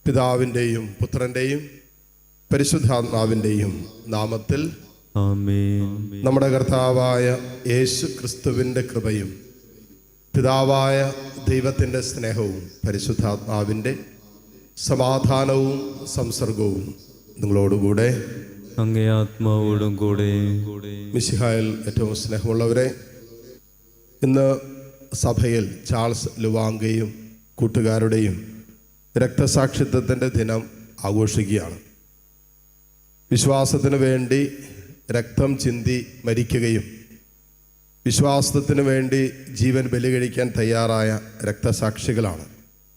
പിതാവിൻ്റെയും പുത്രൻ്റെയും പരിശുദ്ധാത്മാവിൻ്റെയും നാമത്തിൽ ആമേൻ. നമ്മുടെ കർത്താവായ യേശു ക്രിസ്തുവിൻ്റെ കൃപയും പിതാവായ ദൈവത്തിൻ്റെ സ്നേഹവും പരിശുദ്ധാത്മാവിൻ്റെ സമാധാനവും സംസർഗവും നിങ്ങളോടുകൂടെ അങ്ങേ ആത്മാവോടും കൂടെ. മിശിഹായിൽ ഏറ്റവും സ്നേഹമുള്ളവരെ, ഇന്ന് സഭയിൽ ചാൾസ് ലുവാങ്കയും കൂട്ടുകാരുടെയും രക്തസാക്ഷിത്വത്തിൻ്റെ ദിനം ആഘോഷിക്കുകയാണ്. വിശ്വാസത്തിന് വേണ്ടി രക്തം ചിന്തി മരിക്കുകയും വിശ്വാസത്തിന് വേണ്ടി ജീവൻ ബലി കഴിക്കാൻ തയ്യാറായ രക്തസാക്ഷികളാണ്.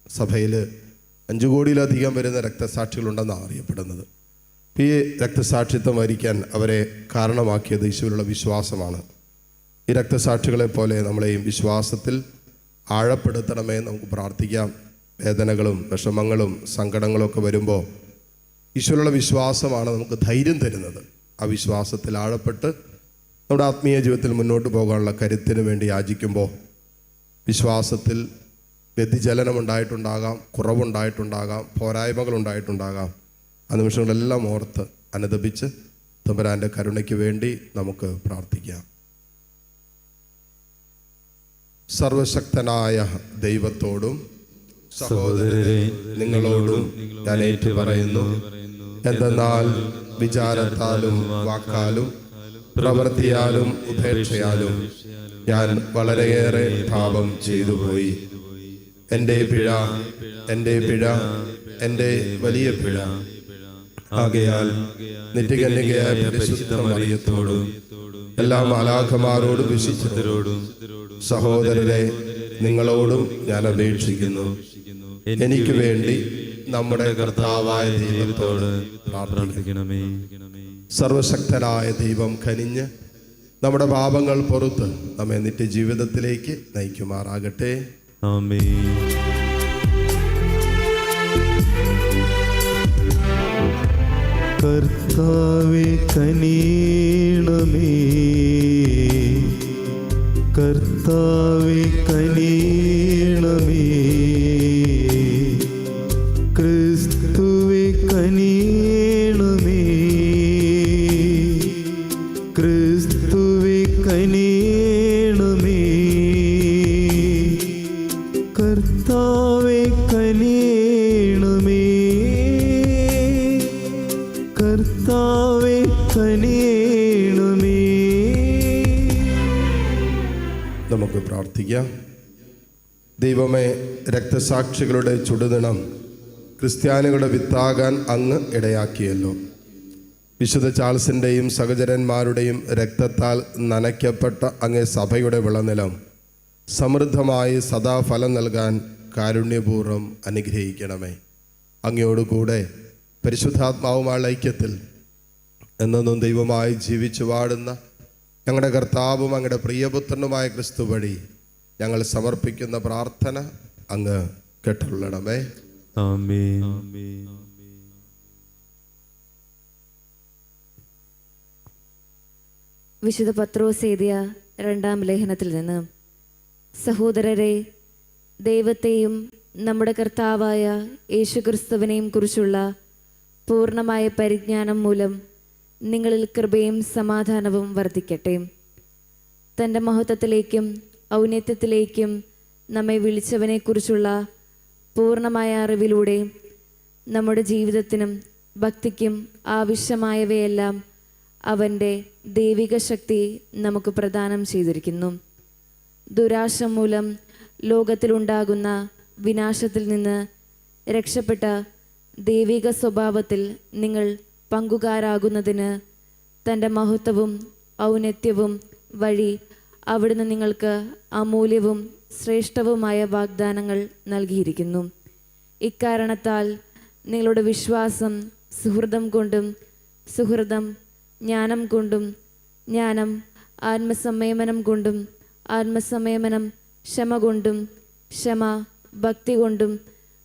സഭയിൽ 5 കോടിയിലധികം വരുന്ന രക്തസാക്ഷികളുണ്ടെന്നാണ് അറിയപ്പെടുന്നത്. ഈ രക്തസാക്ഷിത്വം വരിക്കാൻ അവരെ കാരണമാക്കിയത് ഈശോയിലുള്ള വിശ്വാസമാണ്. ഈ രക്തസാക്ഷികളെ പോലെ നമ്മളെയും വിശ്വാസത്തിൽ ആഴപ്പെടുത്തണമേ നമുക്ക് പ്രാർത്ഥിക്കാം. വേദനകളും വിഷമങ്ങളും സങ്കടങ്ങളും ഒക്കെ വരുമ്പോൾ ഈശോയിലുള്ള വിശ്വാസമാണ് നമുക്ക് ധൈര്യം തരുന്നത്. ആ വിശ്വാസത്തിൽ ആഴപ്പെട്ട് നമ്മുടെ ആത്മീയ ജീവിതത്തിൽ മുന്നോട്ട് പോകാനുള്ള കരുത്തിന് വേണ്ടി യാചിക്കുമ്പോൾ വിശ്വാസത്തിൽ വ്യതിചലനമുണ്ടായിട്ടുണ്ടാകാം, കുറവുണ്ടായിട്ടുണ്ടാകാം, പോരായ്മകളുണ്ടായിട്ടുണ്ടാകാം. ആ നിമിഷങ്ങളെല്ലാം ഓർത്ത് അനുദപിച്ച് തമ്പുരാൻ്റെ കരുണയ്ക്ക് വേണ്ടി നമുക്ക് പ്രാർത്ഥിക്കാം. സർവശക്തനായ ദൈവത്തോടും സഹോദരരെ നിങ്ങളോടും ഞാൻ ഏറ്റു പറയുന്നു, എന്തെന്നാൽ വിചാരത്താലും വാക്കാലും പ്രവൃത്തിയാലും ഉപേക്ഷയാലും ഞാൻ വളരെയേറെ പാപം ചെയ്തുപോയി. എൻ്റെ പിഴ, എൻ്റെ പിഴ, എൻ്റെ വലിയ പിഴ. ആകയാൽ നിത്യകന്യകയായ പരിശുദ്ധ മറിയത്തോടും എല്ലാ മാലാഖമാരോടും വിശുദ്ധരോടും സഹോദരരെ നിങ്ങളോടും ഞാൻ അപേക്ഷിക്കുന്നു, എനിക്ക് വേണ്ടി നമ്മുടെ കർത്താവായ ദൈവത്തോട് പ്രാർത്ഥിക്കണമേ. സർവശക്തനായ ദൈവം കനിഞ്ഞ് നമ്മുടെ പാപങ്ങൾ പുറത്ത് നമ്മെ നിത്യജീവിതത്തിലേക്ക് നയിക്കുമാറാകട്ടെ. ആമേൻ. കർത്താവേ കനിയണമേ, കർത്താവേ കനിയണമേ, ക്രിസ്തുവേ കനിയണമേ, ക്രിസ്തുവേ കനിയണമേ, കർത്താവേ കനിയണമേ, കർത്താവേ കനിയണമേ. നമുക്ക് പ്രാർത്ഥിക്കാം. ദൈവമേ, രക്തസാക്ഷികളുടെ ചുടുനിണം ക്രിസ്ത്യാനികളുടെ വിത്താകാൻ അങ്ങ് ഇടയാക്കിയല്ലോ. വിശുദ്ധ ചാൾസിൻ്റെയും സഹചരന്മാരുടെയും രക്തത്താൽ നനയ്ക്കപ്പെട്ട അങ്ങേ സഭയുടെ വിളനിലം സമൃദ്ധമായി സദാ ഫലം നൽകാൻ കാരുണ്യപൂർവ്വം അനുഗ്രഹിക്കണമേ. അങ്ങയോടുകൂടെ പരിശുദ്ധാത്മാവുമായുള്ള ഐക്യത്തിൽ എന്നും ദൈവമായി ജീവിച്ചു വാടുന്ന ഞങ്ങളുടെ കർത്താവും അങ്ങയുടെ പ്രിയപുത്രനുമായ ക്രിസ്തു വഴി ഞങ്ങൾ സമർപ്പിക്കുന്ന പ്രാർത്ഥന അങ്ങ് കേട്ടുകൊള്ളണമേ. ആമേൻ. വിശുദ്ധ പത്രോസ് എഴുതിയ 2-ാം ലേഖനത്തിൽ നിന്ന്, സഹോദരരെ, ദൈവത്തെയും നമ്മുടെ കർത്താവായ യേശുക്രിസ്തുവിനെയും കുറിച്ചുള്ള പൂർണ്ണമായ പരിജ്ഞാനം മൂലം നിങ്ങളിൽ കൃപയും സമാധാനവും വർദ്ധിക്കട്ടെ. തൻ്റെ മഹത്വത്തിലേക്കും ഔന്നത്യത്തിലേക്കും നമ്മെ വിളിച്ചവനെക്കുറിച്ചുള്ള പൂർണ്ണമായ അറിവിലൂടെ നമ്മുടെ ജീവിതത്തിനും ഭക്തിക്കും ആവശ്യമായവയെല്ലാം അവൻ്റെ ദൈവിക ശക്തി നമുക്ക് പ്രദാനം ചെയ്തിരിക്കുന്നു. ദുരാശ മൂലം ലോകത്തിലുണ്ടാകുന്ന വിനാശത്തിൽ നിന്ന് രക്ഷപ്പെട്ട ദൈവിക സ്വഭാവത്തിൽ നിങ്ങൾ പങ്കുകാരാകുന്നതിന് തൻ്റെ മഹത്വവും ഔന്നത്യവും വഴി അവിടുന്ന് നിങ്ങൾക്ക് അമൂല്യവും ശ്രേഷ്ഠവുമായ വാഗ്ദാനങ്ങൾ നൽകിയിരിക്കുന്നു. ഇക്കാരണത്താൽ നിങ്ങളുടെ വിശ്വാസം സുഹൃതം കൊണ്ടും സുഹൃതം ജ്ഞാനം കൊണ്ടും ജ്ഞാനം ആത്മസംയമനം കൊണ്ടും ആത്മസംയമനം ക്ഷമ കൊണ്ടും ക്ഷമ ഭക്തി കൊണ്ടും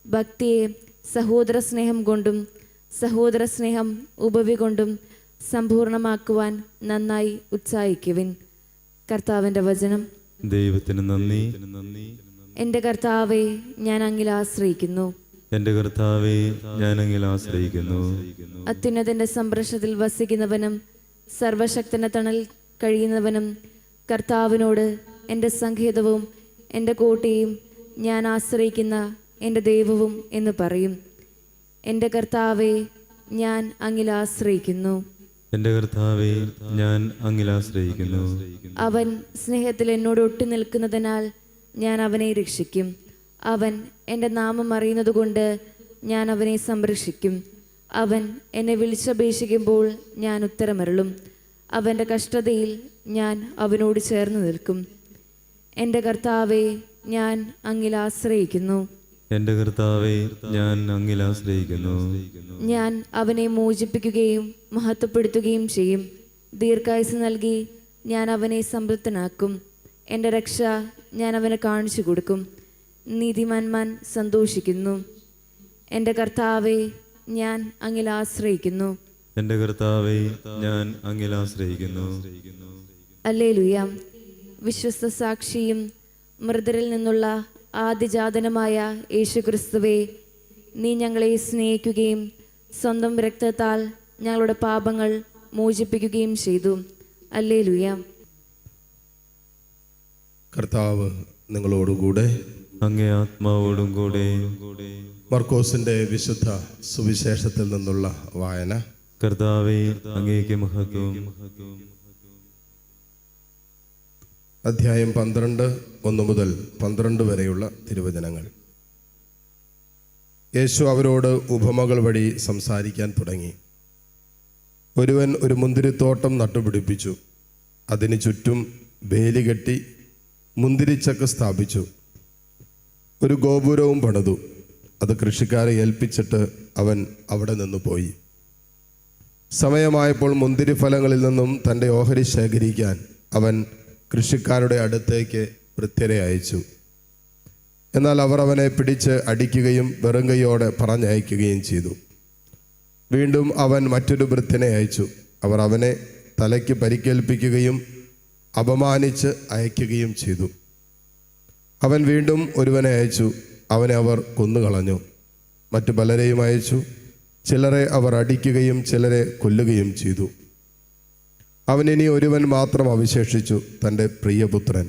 ഭക്തിയെ സഹോദര സ്നേഹം കൊണ്ടും സഹോദര സ്നേഹം ഉപവി കൊണ്ടും സമ്പൂർണമാക്കുവാൻ നന്നായി ഉത്സാഹിക്കുവിൻ. കർത്താവിൻ്റെ വചനം. ദൈവത്തിന് നന്ദി. എൻ്റെ കർത്താവെ, ഞാൻ അങ്ങിൽ ആശ്രയിക്കുന്നു. എൻ്റെ കർത്താവെ, ഞാൻ അങ്ങിൽ ആശ്രയിക്കുന്നു. അത്യുന്നതന്റെ സംരക്ഷണത്തിൽ വസിക്കുന്നവനും സർവശക്തന്റെ തണൽ കഴിയുന്നവനും കർത്താവിനോട് എൻ്റെ സങ്കേതവും എൻ്റെ കോട്ടയും ഞാൻ ആശ്രയിക്കുന്ന എൻ്റെ ദൈവവും എന്ന് പറയും. എൻ്റെ കർത്താവെ, ഞാൻ അങ്ങിൽ ആശ്രയിക്കുന്നു. എൻ്റെ കർത്താവെ, ഞാൻ അങ്ങിൽ ആശ്രയിക്കുന്നു. അവൻ സ്നേഹത്തിൽ എന്നോട് ഒട്ടി നിൽക്കുന്നതിനാൽ ഞാൻ അവനെ രക്ഷിക്കും. അവൻ എൻ്റെ നാമം അറിയുന്നതുകൊണ്ട് ഞാൻ അവനെ സംരക്ഷിക്കും. അവൻ എന്നെ വിളിച്ചപേക്ഷിക്കുമ്പോൾ ഞാൻ ഉത്തരമരുളും. അവൻ്റെ കഷ്ടതയിൽ ഞാൻ അവനോട് ചേർന്ന് നിൽക്കും. എൻ്റെ കർത്താവെ, ഞാൻ അങ്ങിൽ ആശ്രയിക്കുന്നു. എൻ്റെ കർത്താവെ, ഞാൻ അങ്ങിൽ ആശ്രയിക്കുന്നു. ഞാൻ അവനെ മോചിപ്പിക്കുകയും മഹത്വപ്പെടുത്തുകയും ചെയ്യും. ദീർഘായുസ് നൽകി ഞാൻ അവനെ സംതൃപ്തനാക്കും. എൻ്റെ രക്ഷ ഞാൻ അവന് കാണിച്ചു കൊടുക്കും. നീതിമാന്മാൻ സന്തോഷിക്കുന്നു. എൻ്റെ കർത്താവെ, ഞാൻ അങ്ങിൽ ആശ്രയിക്കുന്നു. എൻ്റെ കർത്താവെ, ഞാൻ അങ്ങിൽ ആശ്രയിക്കുന്നു. ഹല്ലേലൂയ. വിശ്വസ്ത സാക്ഷിയും മൃതരിൽ നിന്നുള്ള ആദിജാതനുമായ യേശുക്രിസ്തുവേ, നീ ഞങ്ങളെ സ്നേഹിക്കുകയും സ്വന്തം രക്തത്താൽ ഞങ്ങളുടെ പാപങ്ങൾ മോചിപ്പിക്കുകയും ചെയ്തു. ഹല്ലേലൂയ. കർത്താവ് നിങ്ങളോടുകൂടെ. അങ്ങേ ആത്മാവോടും കൂടെ. മർക്കോസിന്റെ വിശുദ്ധ സുവിശേഷത്തിൽ നിന്നുള്ള വായന. കർത്താവെ, അങ്ങേക്ക് മഹത്വം. അധ്യായം 12, 1 മുതൽ 12 വരെയുള്ള തിരുവചനങ്ങൾ. യേശു അവരോട് ഉപമകൾ വഴി സംസാരിക്കാൻ തുടങ്ങി. ഒരുവൻ ഒരു മുന്തിരിത്തോട്ടം നട്ടുപിടിപ്പിച്ചു. അതിന് ചുറ്റും വേലി കെട്ടി മുന്തിരിച്ചക്ക് സ്ഥാപിച്ചു. ഒരു ഗോപുരവും പണിതു. അത് കൃഷിക്കാരെ ഏൽപ്പിച്ചിട്ട് അവൻ അവിടെ നിന്ന് പോയി. സമയമായപ്പോൾ മുന്തിരിഫലങ്ങളിൽ നിന്നും തൻ്റെ ഓഹരി ശേഖരിക്കാൻ അവൻ കൃഷിക്കാരുടെ അടുത്തേക്ക് ഭൃത്യരെ അയച്ചു. എന്നാൽ അവർ അവനെ പിടിച്ച് അടിക്കുകയും വെറും കൈയോടെ പറഞ്ഞയക്കുകയും ചെയ്തു. വീണ്ടും അവൻ മറ്റൊരു ഭൃത്യനെ അയച്ചു. അവർ അവനെ തലയ്ക്ക് പരിക്കേൽപ്പിക്കുകയും അപമാനിച്ച് അയക്കുകയും ചെയ്തു. അവൻ വീണ്ടും ഒരുവനെ അയച്ചു. അവനെ അവർ കൊന്നുകളഞ്ഞു. മറ്റു പലരെയും അയച്ചു. ചിലരെ അവർ അടിക്കുകയും ചിലരെ കൊല്ലുകയും ചെയ്തു. അവനിനി ഒരുവൻ മാത്രം അവശേഷിച്ചു, തൻ്റെ പ്രിയപുത്രൻ.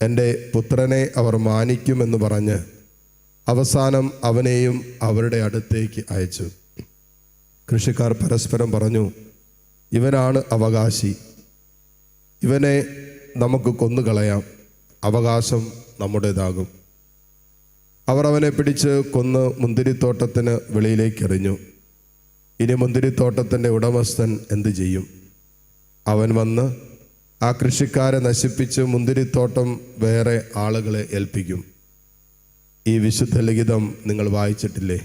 എൻ്റെ പുത്രനെ അവർ മാനിക്കുമെന്ന് പറഞ്ഞ് അവസാനം അവനെയും അവരുടെ അടുത്തേക്ക് അയച്ചു. കൃഷിക്കാർ പരസ്പരം പറഞ്ഞു, ഇവനാണ് അവകാശി, ഇവനെ നമുക്ക് കൊന്നുകളയാം, അവകാശം നമ്മുടേതാകും. അവർ അവനെ പിടിച്ച് കൊന്ന് മുന്തിരിത്തോട്ടത്തിന് വെളിയിലേക്ക് എറിഞ്ഞു. ഇനി മുന്തിരിത്തോട്ടത്തിൻ്റെ ഉടമസ്ഥൻ എന്തു ചെയ്യും? അവൻ വന്ന് ആ കൃഷിക്കാരെ നശിപ്പിച്ച് മുന്തിരിത്തോട്ടം വേറെ ആളുകളെ ഏൽപ്പിക്കും. ഈ വിശുദ്ധ ലിഖിതം നിങ്ങൾ വായിച്ചിട്ടില്ലേ?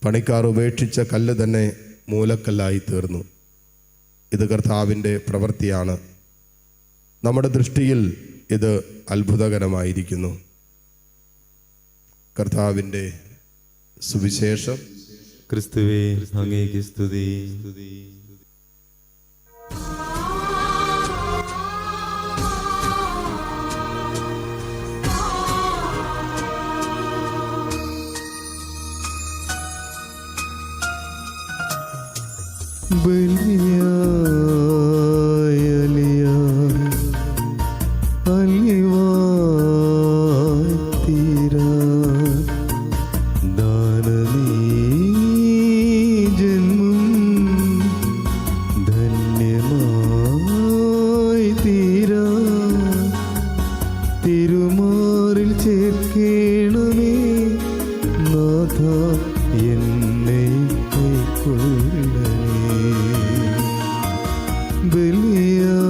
പണിക്കാർ ഉപേക്ഷിച്ച കല്ല് തന്നെ മൂലക്കല്ലായി തീർന്നു. ഇത് കർത്താവിൻ്റെ പ്രവൃത്തിയാണ്. നമ്മുടെ ദൃഷ്ടിയിൽ ഇത് അത്ഭുതകരമായിരിക്കുന്നു. കർത്താവിൻ്റെ സുവിശേഷം. ക്രിസ്തുവേ, അങ്ങേക്ക് സ്തുതി. തിരുമാറിൽ ചേർക്കേണമേ നാഥ, എന്നെ കൈക്കൊള്ളണമേ. ബലിയായ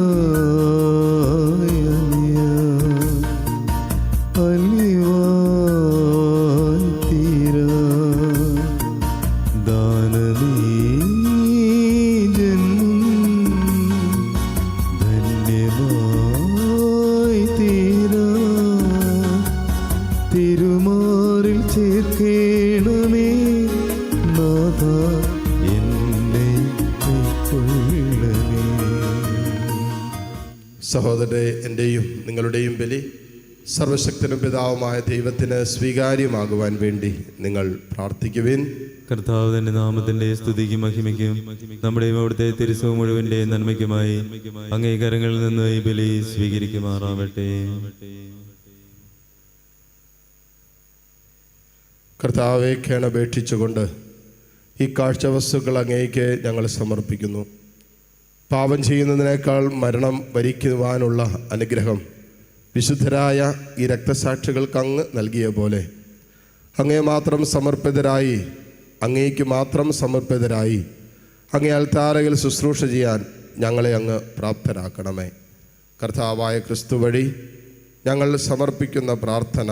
അലിവാൻ തീരാ ദാനമേ തിരുമാറിൽ ചേർക്കേണമേ നാഥ, എന്നെ കൈക്കൊള്ളണമേ. സഹോദരരെ, എൻ്റെയും നിങ്ങളുടെയും ബലി സർവശക്തനും പിതാവുമായ ദൈവത്തിന് സ്വീകാര്യമാകുവാൻ വേണ്ടി നിങ്ങൾ പ്രാർത്ഥിക്കുവിൻ. കർത്താവ് തന്റെ നാമത്തിന്റെ സ്തുതിക്കും മഹിമയ്ക്കും നമ്മുടെയും അവിടുത്തെ തിരുസഭ മുഴുവന്റെ നന്മയ്ക്കുമായി അങ്ങേ കരങ്ങളിൽ നിന്ന് ഈ ബലി സ്വീകരിക്കുമാറാവട്ടെ. കർത്താവെ, കേണപേക്ഷിച്ചുകൊണ്ട് ഈ കാഴ്ചവസ്തുക്കൾ അങ്ങേക്ക് ഞങ്ങൾ സമർപ്പിക്കുന്നു. പാപം ചെയ്യുന്നതിനേക്കാൾ മരണം വരിക്കുവാനുള്ള അനുഗ്രഹം വിശുദ്ധരായ ഈ രക്തസാക്ഷികൾക്ക് അങ്ങ് നൽകിയ പോലെ അങ്ങേ മാത്രം സമർപ്പിതരായി, അങ്ങേക്ക് മാത്രം സമർപ്പിതരായി അങ്ങേ അൽത്താരയിൽ ശുശ്രൂഷ ചെയ്യാൻ ഞങ്ങളെ അങ്ങ് പ്രാപ്തരാക്കണമേ. കർത്താവായ ക്രിസ്തു വഴി ഞങ്ങൾ സമർപ്പിക്കുന്ന പ്രാർത്ഥന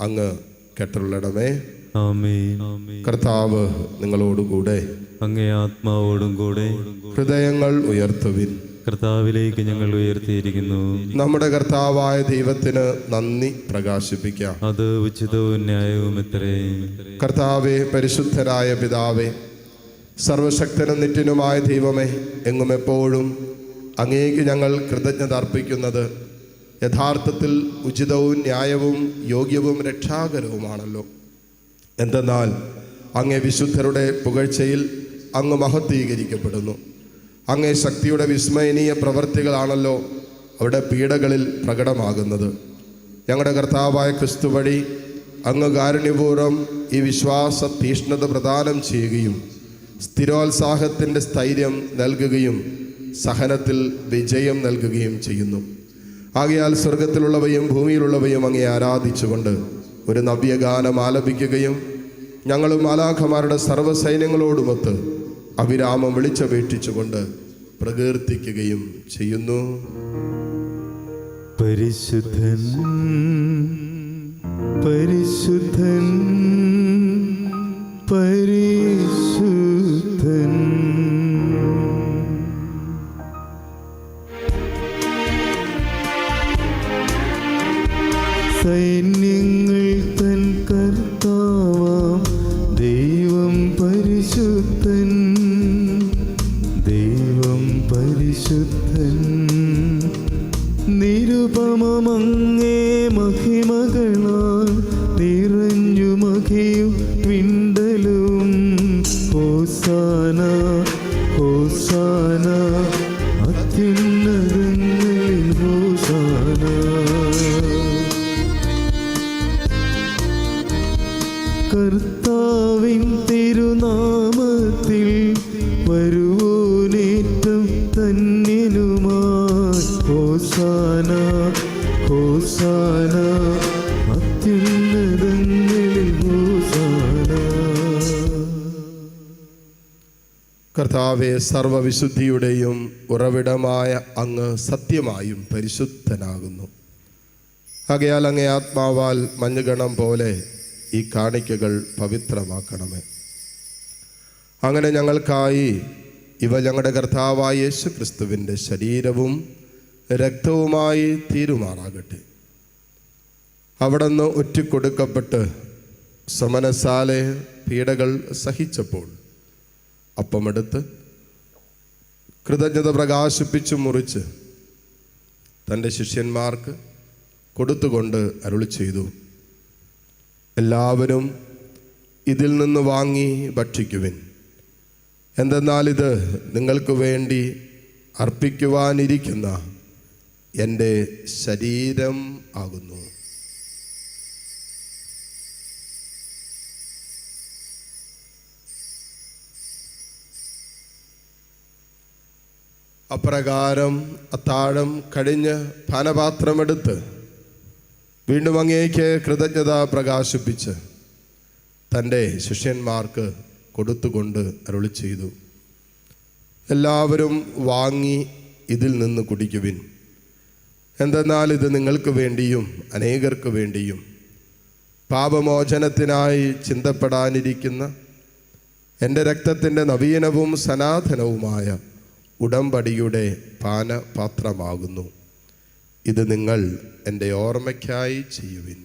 അങ്ങ് കേട്ടുള്ളണമേ. ആമേൻ. കർത്താവ് നിങ്ങളോടുകൂടെ, അങ്ങേ ആത്മാവോടും കൂടെ. ഹൃദയങ്ങൾ ഉയർത്തുവിൻ. കർത്താവിലേക്ക് ഞങ്ങൾ ഉയർത്തിയിരിക്കുന്നു. നമ്മുടെ കർത്താവായ ദൈവത്തിന് നന്ദി പ്രകാശിപ്പിക്കാം. അത് ഉചിതവും ന്യായവും എത്രേ. കർത്താവേ, പരിശുദ്ധനായ പിതാവേ, സർവശക്തനും നിത്യനുമായ ദൈവമേ, എങ്ങും എപ്പോഴും അങ്ങേക്ക് ഞങ്ങൾ കൃതജ്ഞത അർപ്പിക്കുന്നത് യഥാർത്ഥത്തിൽ ഉചിതവും ന്യായവും യോഗ്യവും രക്ഷാകരവുമാണല്ലോ. എന്തെന്നാൽ അങ്ങേ വിശുദ്ധരുടെ പുകഴ്ചയിൽ അങ്ങ് മഹത്വീകരിക്കപ്പെടുന്നു. അങ്ങേ ശക്തിയുടെ വിസ്മയനീയ പ്രവൃത്തികളാണല്ലോ അവിടെ പീഡകളിൽ പ്രകടമാകുന്നത്. ഞങ്ങളുടെ കർത്താവായ ക്രിസ്തു വഴി അങ്ങ് കാരുണ്യപൂർവ്വം ഈ വിശ്വാസ തീഷ്ണത പ്രദാനം ചെയ്യുകയും സ്ഥിരോത്സാഹത്തിൻ്റെ സ്ഥൈര്യം നൽകുകയും സഹനത്തിൽ വിജയം നൽകുകയും ചെയ്യുന്നു. ആകയാൽ സ്വർഗത്തിലുള്ളവയും ഭൂമിയിലുള്ളവയും അങ്ങേ ആരാധിച്ചുകൊണ്ട് ഒരു നവ്യഗാനം ആലപിക്കുകയും ഞങ്ങളും മാലാഖമാരുടെ സർവ്വസൈന്യങ്ങളോടുമൊത്ത് അവിരാമം വിളിച്ചപേക്ഷിച്ചുകൊണ്ട് പ്രകീർത്തിക്കുകയും ചെയ്യുന്നു. പരിശുദ്ധൻ പരിശുദ്ധൻ പരിശുദ്ധൻ. സൈന്യങ്ങൾ തൻ കർത്താവാം ദൈവം പരിശുദ്ധൻ, ദൈവം പരിശുദ്ധൻ. നിരുപമമങ്ങേ മഹിമകളാൽ നിറഞ്ഞു മഹിയും വിണ്ടലും. ഹോസാന ഹോസാന അത്യുന്നതങ്ങളിൽ ഹോസാന. കർത്താവിൻ തിരുനാമത്തിൽ വരുവോനേറ്റം ധന്യനുമായി. ഹോസാന ഹോസാന അത്യുന്നതങ്ങളിൽ ഹോസാന. കർത്താവെ, സർവവിശുദ്ധിയുടെയും ഉറവിടമായ അങ്ങ് സത്യമായും പരിശുദ്ധനാകുന്നു. ആകയാൽ അങ്ങേ ആത്മാവാൽ മഞ്ഞുകണം പോലെ ഈ കാണിക്കകൾ പവിത്രമാക്കണമേ. അങ്ങനെ ഞങ്ങൾക്കായി ഇവ ഞങ്ങളുടെ കർത്താവായ യേശു ക്രിസ്തുവിൻ്റെ ശരീരവും രക്തവുമായി തീരുമാറാകട്ടെ. അവിടുന്ന് ഒറ്റിക്കൊടുക്കപ്പെട്ട് സമനസാലെ പീഡകൾ സഹിച്ചപ്പോൾ അപ്പമെടുത്ത് കൃതജ്ഞത പ്രകാശിപ്പിച്ചു മുറിച്ച് തൻ്റെ ശിഷ്യന്മാർക്ക് കൊടുത്തുകൊണ്ട് അരുളി ചെയ്തു, എല്ലാവരും ഇതിൽ നിന്ന് വാങ്ങി ഭക്ഷിക്കുവിൻ. എന്തെന്നാൽ ഇത് നിങ്ങൾക്ക് വേണ്ടി അർപ്പിക്കുവാനിരിക്കുന്ന എൻ്റെ ശരീരം ആകുന്നു. അപ്രകാരം അത്താഴം കഴിഞ്ഞ് പാനപാത്രമെടുത്ത് വീണ്ടും അങ്ങേക്ക് കൃതജ്ഞത പ്രകാശിപ്പിച്ച് തൻ്റെ ശിഷ്യന്മാർക്ക് കൊടുത്തുകൊണ്ട് അരുളി ചെയ്തു, എല്ലാവരും വാങ്ങി ഇതിൽ നിന്ന് കുടിക്കുവിൻ. എന്തെന്നാൽ ഇത് നിങ്ങൾക്ക് വേണ്ടിയും അനേകർക്ക് വേണ്ടിയും പാപമോചനത്തിനായി ചിന്തപ്പെടാനിരിക്കുന്ന എൻ്റെ രക്തത്തിൻ്റെ നവീനവും സനാതനവുമായ ഉടമ്പടിയുടെ പാനപാത്രമാകുന്നു. ഇത് നിങ്ങൾ എൻ്റെ ഓർമ്മയ്ക്കായി ചെയ്യുവിൻ.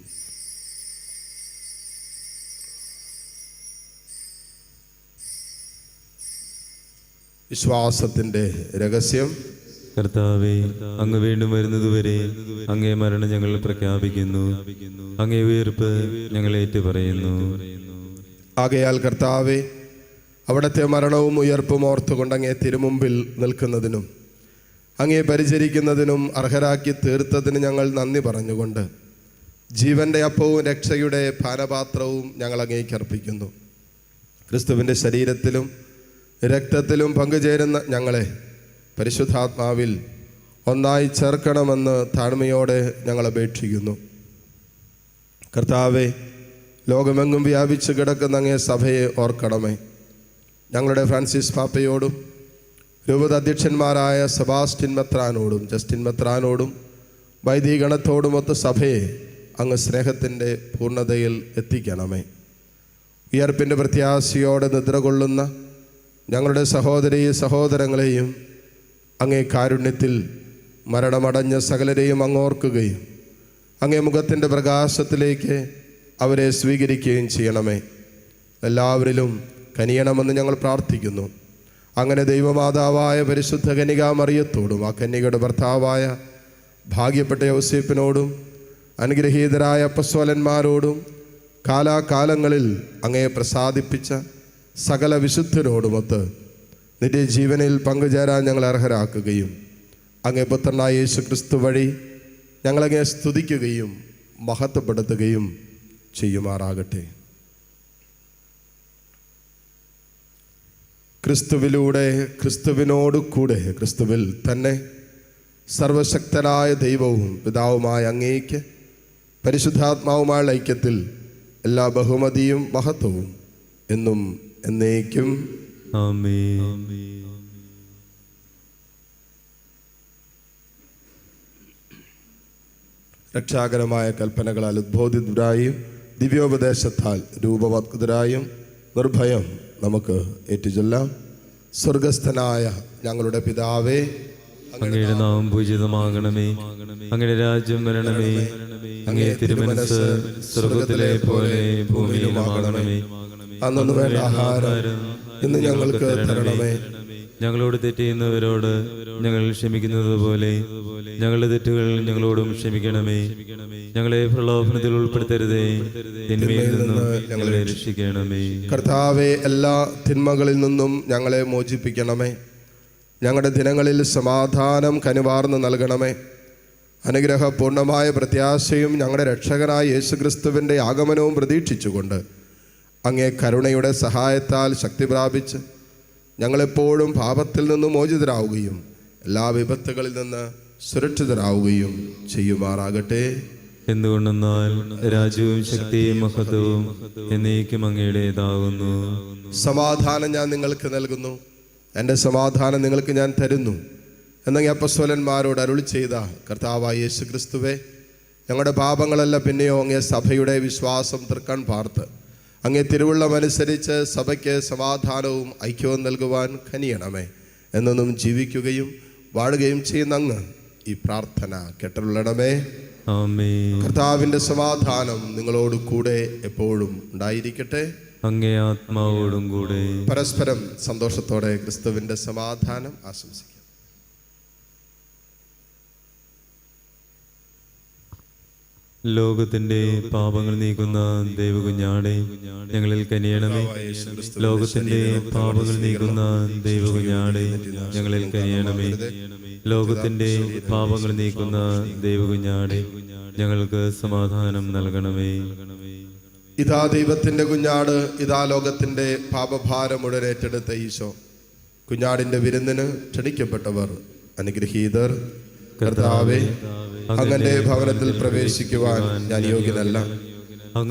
വിശ്വാസത്തിൻ്റെ രഹസ്യം. കർത്താവേ, അങ്ങ് വീണ്ടും വരുന്നതുവരെ അങ്ങേ മരണം ഞങ്ങൾ പ്രഖ്യാപിക്കുന്നു. അങ്ങേ ഉയർപ്പ് ഞങ്ങൾ ഏറ്റുപറയുന്നു. ആകയാൽ കർത്താവേ, അവിടുത്തെ മരണവും ഉയർപ്പും ഓർത്തുകൊണ്ട് അങ്ങേ തിരുമുമ്പിൽ നിൽക്കുന്നതിനും അങ്ങേ പരിചരിക്കുന്നതിനും അർഹരാക്കി തീർത്തതിന് ഞങ്ങൾ നന്ദി പറഞ്ഞുകൊണ്ട് ജീവന്റെ അപ്പവും രക്ഷയുടെ പാനപാത്രവും ഞങ്ങൾ അങ്ങേക്ക് അർപ്പിക്കുന്നു. ക്രിസ്തുവിൻ്റെ ശരീരത്തിലും രക്തത്തിലും പങ്കുചേരുന്ന ഞങ്ങളെ പരിശുദ്ധാത്മാവിൽ ഒന്നായി ചേർക്കണമെന്ന് താഴ്മയോടെ ഞങ്ങൾ അപേക്ഷിക്കുന്നു. കർത്താവെ, ലോകമെങ്ങും വ്യാപിച്ചു കിടക്കുന്ന അങ്ങേ സഭയെ ഓർക്കണമേ. ഞങ്ങളുടെ ഫ്രാൻസിസ് പാപ്പയോടും രൂപത അധ്യക്ഷന്മാരായ സെബാസ്റ്റ്യൻ മെത്രാനോടും ജസ്റ്റിൻ മെത്രാനോടും വൈദികഗണത്തോടുമൊത്ത് സഭയെ അങ്ങ് സ്നേഹത്തിൻ്റെ പൂർണ്ണതയിൽ എത്തിക്കണമേ. ഉയർപ്പിൻ്റെ പ്രത്യാശയോടെ നിദ്ര കൊള്ളുന്ന ഞങ്ങളുടെ സഹോദരീ സഹോദരങ്ങളെയും അങ്ങേ കാരുണ്യത്തിൽ മരണമടഞ്ഞ സകലരെയും അങ്ങോർക്കുകയും അങ്ങേ മുഖത്തിൻ്റെ പ്രകാശത്തിലേക്ക് അവരെ സ്വീകരിക്കുകയും ചെയ്യണമേ. എല്ലാവരിലും കനിയണമെന്ന് ഞങ്ങൾ പ്രാർത്ഥിക്കുന്നു. അങ്ങനെ ദൈവമാതാവായ പരിശുദ്ധ കന്യകാമറിയത്തോടും ആ കന്യകയുടെ ഭർത്താവായ ഭാഗ്യപ്പെട്ട യോസേപ്പിനോടും അനുഗ്രഹീതരായ അപ്പസ്വലന്മാരോടും കാലാകാലങ്ങളിൽ അങ്ങയെ പ്രസാദിപ്പിച്ച സകല വിശുദ്ധരോടുമൊത്ത് നിത്യജീവനിൽ പങ്കുചേരാൻ ഞങ്ങൾ അർഹരാക്കുകയും അങ്ങേ പുത്രനായ യേശു ക്രിസ്തു വഴി ഞങ്ങളങ്ങേ സ്തുതിക്കുകയും മഹത്വപ്പെടുത്തുകയും ചെയ്യുമാറാകട്ടെ. ക്രിസ്തുവിലൂടെ, ക്രിസ്തുവിനോട് കൂടെ, ക്രിസ്തുവിൽ തന്നെ സർവശക്തനായ ദൈവവും പിതാവുമായ അങ്ങേക്ക് പരിശുദ്ധാത്മാവുമായുള്ള ഐക്യത്തിൽ എല്ലാ ബഹുമതിയും മഹത്വവും എന്നും എന്നേക്കും ആമേൻ. രക്ഷാകരമായ കൽപ്പനകളാൽ ഉദ്ബോധിതരായും ദിവ്യോപദേശത്താൽ രൂപവത്കൃതരായും നിർഭയം നമുക്ക് ഏറ്റുചൊല്ലാം. സ്വർഗസ്ഥനായ ഞങ്ങളുടെ പിതാവേ, അങ്ങയുടെ നാമം പൂജിതമാകണമേ. അങ്ങയുടെ രാജ്യം വരണമേ. അങ്ങേ തിരുമനസ്സ് സ്വർഗത്തിലെ പോലെ ഭൂമിയിലുമാകണമേ. അന്നു വേണ്ട ആഹാരം ഇന്ന് ഞങ്ങൾക്ക് തരണമേ. ഞങ്ങളോട് തെറ്റ് ചെയ്യുന്നവരോട് ഞങ്ങൾ ക്ഷമിക്കുന്നത് പോലെ ഞങ്ങളുടെ തെറ്റുകൾ ഞങ്ങളോടും ക്ഷമിക്കണമേ. ഞങ്ങളെ പ്രലോഭനത്തിൽ ഉൾപ്പെടുത്തരുതേ, തിന്മയിൽ നിന്നും ഞങ്ങളെ രക്ഷിക്കണമേ. കർത്താവെ, എല്ലാ തിന്മകളിൽ നിന്നും ഞങ്ങളെ മോചിപ്പിക്കണമേ. ഞങ്ങളുടെ ദിനങ്ങളിൽ സമാധാനം കനിവാർന്ന് നൽകണമേ. അനുഗ്രഹപൂർണമായ പ്രത്യാശയും ഞങ്ങളുടെ രക്ഷകനായ യേശുക്രിസ്തുവിൻ്റെ ആഗമനവും പ്രതീക്ഷിച്ചുകൊണ്ട് അങ്ങേ കരുണയുടെ സഹായത്താൽ ശക്തി പ്രാപിച്ച് ഞങ്ങളെപ്പോഴും പാപത്തിൽ നിന്നും മോചിതരാവുകയും എല്ലാ വിപത്തുകളിൽ നിന്ന് സുരക്ഷിതരാവുകയും ചെയ്യുമാറാകട്ടെ. എന്തുകൊണ്ടെന്നാൽ രാജ്യവും ശക്തിയും മഹത്വവും എന്നേക്കും അങ്ങയുടേതാകുന്നു. സമാധാനം ഞാൻ നിങ്ങൾക്ക് നൽകുന്നു, എൻ്റെ സമാധാനം നിങ്ങൾക്ക് ഞാൻ തരുന്നു എന്നീ അപ്പസ്വലന്മാരോട് അരുളി ചെയ്ത കർത്താവായ യേശു ക്രിസ്തുവേ, ഞങ്ങളുടെ പാപങ്ങളല്ല പിന്നെയോ അങ്ങേ സഭയുടെ വിശ്വാസം തൃക്കൺ പാർത്ത് അങ്ങേ തിരുവുള്ളമനുസരിച്ച് സഭയ്ക്ക് സമാധാനവും ഐക്യവും നൽകുവാൻ കനിയണമേ. എന്നും ജീവിക്കുകയും വാഴുകയും ചെയ്യുന്ന അങ്ങ് ഈ പ്രാർത്ഥന കേട്ടരുളണമേ. ആമേൻ. കർത്താവിൻ്റെ സമാധാനം നിങ്ങളോട് കൂടെ എപ്പോഴും ഉണ്ടായിരിക്കട്ടെ. അങ്ങേ ആത്മാവോടും കൂടെ. പരസ്പരം സന്തോഷത്തോടെ ക്രിസ്തുവിൻ്റെ സമാധാനം ആശംസിക്കാം. ലോകത്തിന്റെ പാപങ്ങൾ നീക്കുന്ന ദൈവകുഞ്ഞാടേ, ഞങ്ങളിൽ കനിയണമേ. ലോകത്തിന്റെ പാപങ്ങൾ നീക്കുന്ന ദൈവകുഞ്ഞാടേ, ഞങ്ങളിൽ കനിയണമേ. ലോകത്തിന്റെ പാപങ്ങൾ നീക്കുന്ന ദൈവകുഞ്ഞാടേ, ഞങ്ങൾക്ക് സമാധാനം നൽകണമേ. ഇതാ ദൈവത്തിൻ്റെ കുഞ്ഞാട്, ഇതാ ലോകത്തിൻ്റെ പാപഭാരം മുഴുവൻ ഏറ്റെടുത്ത ഈശോ. കുഞ്ഞാടിൻ്റെ വിരുന്നിന് ക്ഷണിക്കപ്പെട്ടവർ അനുഗ്രഹീതർ. കർത്താവേ, അങ്ങന്റെ ഭവനത്തിൽ പ്രവേശിക്കുവാൻ ഞാൻ യോഗ്യനല്ല.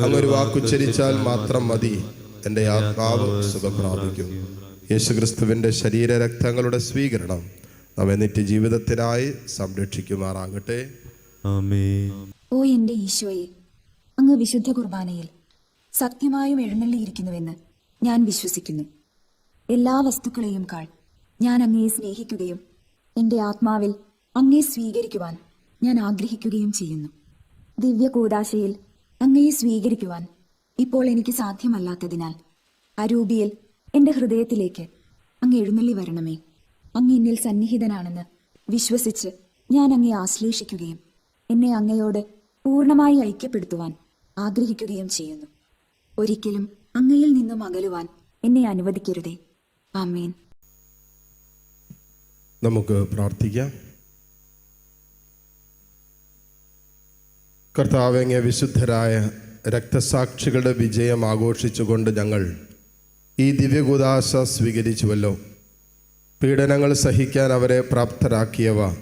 അങ്ങൊരു വാക്കുച്ചരിച്ചാൽ മാത്രം മതി, എൻ്റെ ആത്മാവ് സുഖം പ്രാപിക്കും. യേശുക്രിസ്തുവിൻ്റെ ശരീരരക്തങ്ങളുടെ സ്വീകരണം നമ്മെ നിത്യജീവിതത്തിനായി സംരക്ഷിക്കുമാറാകട്ടെ. ആമേൻ. ഓ എൻ്റെ ഈശോയെ, അങ്ങ് വിശുദ്ധ കുർബാനയിൽ സത്യമായും എഴുന്നള്ളിയിരിക്കുന്നുവെന്ന് ഞാൻ വിശ്വസിക്കുന്നു. എല്ലാ വസ്തുക്കളെയും കാൾ ഞാൻ അങ്ങയെ സ്നേഹിക്കുകയും എൻ്റെ ആത്മാവിൽ അങ്ങയെ സ്വീകരിക്കുവാൻ ഞാൻ ആഗ്രഹിക്കുകയും ചെയ്യുന്നു. ദിവ്യ കൂദാശയിൽ അങ്ങയെ സ്വീകരിക്കുവാൻ ഇപ്പോൾ എനിക്ക് സാധ്യമല്ലാത്തതിനാൽ അരൂപിയിൽ എൻ്റെ ഹൃദയത്തിലേക്ക് അങ്ങ് എഴുന്നള്ളി വരണമേ. അങ്ങ് എന്നിൽ സന്നിഹിതനാണെന്ന് വിശ്വസിച്ച് ഞാൻ അങ്ങയെ ആശ്ലേഷിക്കുകയും എന്നെ അങ്ങയോട് പൂർണ്ണമായി ഐക്യപ്പെടുത്തുവാൻ ആഗ്രഹിക്കുകയും ചെയ്യുന്നു. ഒരിക്കലും അങ്ങയിൽ നിന്നും അകലുവാൻ എന്നെ അനുവദിക്കരുതേ. ആമേൻ. നമുക്ക് പ്രാർത്ഥിക്കാം. കർത്താവേ, അങ്ങേ വിശുദ്ധരായ രക്തസാക്ഷികളുടെ വിജയം ആഘോഷിച്ചുകൊണ്ട് ഞങ്ങൾ ഈ ദിവ്യകൂദാശ സ്വീകരിച്ചുവല്ലോ. പീഡനങ്ങൾ സഹിക്കാൻ അവരെ പ്രാപ്തരാക്കിയവ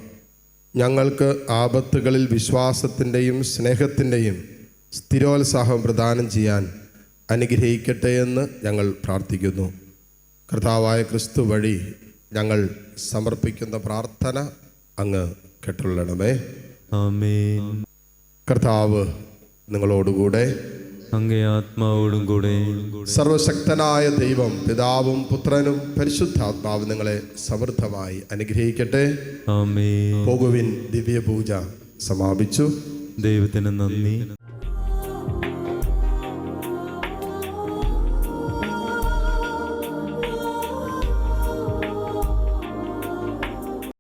ഞങ്ങൾക്ക് ആപത്തുകളിൽ വിശ്വാസത്തിൻ്റെയും സ്നേഹത്തിൻ്റെയും സ്ഥിരോത്സാഹം പ്രദാനം ചെയ്യാൻ അനുഗ്രഹിക്കട്ടെ എന്ന് ഞങ്ങൾ പ്രാർത്ഥിക്കുന്നു. കർത്താവായ ക്രിസ്തു വഴി ഞങ്ങൾ സമർപ്പിക്കുന്ന പ്രാർത്ഥന അങ്ങ് കേട്ടുകൊള്ളണമേ. ആമേൻ. കർത്താവ് നിങ്ങളോടുകൂടെ, അങ്ങേ ആത്മാവോടും കൂടെ. സർവശക്തനായ ദൈവം പിതാവും പുത്രനും പരിശുദ്ധാത്മാവും നിങ്ങളെ സമൃദ്ധമായി അനുഗ്രഹിക്കട്ടെ. ആമേൻ. പോകുവിൻ, ദിവ്യപൂജ സമാപിച്ചു. ദൈവത്തിന് നന്ദി.